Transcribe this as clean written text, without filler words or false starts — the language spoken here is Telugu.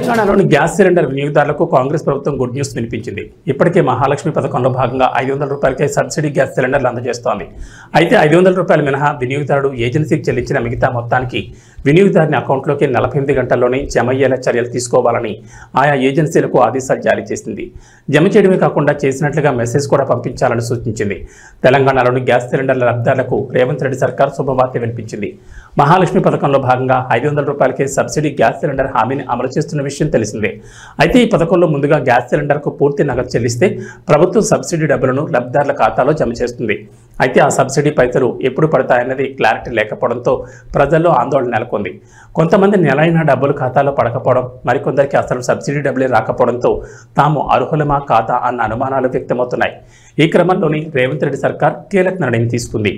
తెలంగాణలోని గ్యాస్ సిలిండర్ వినియోగదారులకు కాంగ్రెస్ ప్రభుత్వం గుడ్ న్యూస్ వినిపించింది. ఇప్పటికే మహాలక్ష్మి పథకంలో భాగంగా 500 రూపాయలకే సబ్సిడీ గ్యాస్ సిలిండర్లు అందజేస్తోంది. అయితే 500 రూపాయలు మినహా వినియోగదారుడు ఏజెన్సీకి చెల్లించిన మిగతా మొత్తానికి వినియోగదారుని అకౌంట్లోకి 48 గంటల్లోనే జమ అయ్యేలా చర్యలు తీసుకోవాలని ఆయా ఏజెన్సీలకు ఆదేశాలు జారీ చేసింది. జమ చేయడమే కాకుండా చేసినట్లుగా మెసేజ్ కూడా పంపించాలని సూచించింది. తెలంగాణలోని గ్యాస్ సిలిండర్ల లబ్ధిదారులకు రేవంత్ రెడ్డి సర్కార్ శుభవార్త వినిపించింది. మహాలక్ష్మి పథకంలో భాగంగా 500 రూపాయలకే సబ్సిడీ గ్యాస్ సిలిండర్ హామీని అమలు చేస్తున్న విషయం తెలిసిందే. అయితే ఈ పథకంలో ముందుగా గ్యాస్ సిలిండర్కు పూర్తి నగదు చెల్లిస్తే ప్రభుత్వం సబ్సిడీ డబ్బులను లబ్ధిదారుల ఖాతాలో జమ చేస్తుంది. అయితే ఆ సబ్సిడీ పైసలు ఎప్పుడు పడతాయన్నది క్లారిటీ లేకపోవడంతో ప్రజల్లో ఆందోళన నెలకొంది. కొంతమంది నెలైన డబ్బులు ఖాతాలో పడకపోవడం, మరికొందరికి అసలు సబ్సిడీ డబ్బులే రాకపోవడంతో తాము అర్హులమా కాదా అన్న అనుమానాలు వ్యక్తమవుతున్నాయి. ఈ క్రమంలోని రేవంత్ రెడ్డి సర్కార్ కీలక నిర్ణయం తీసుకుంది.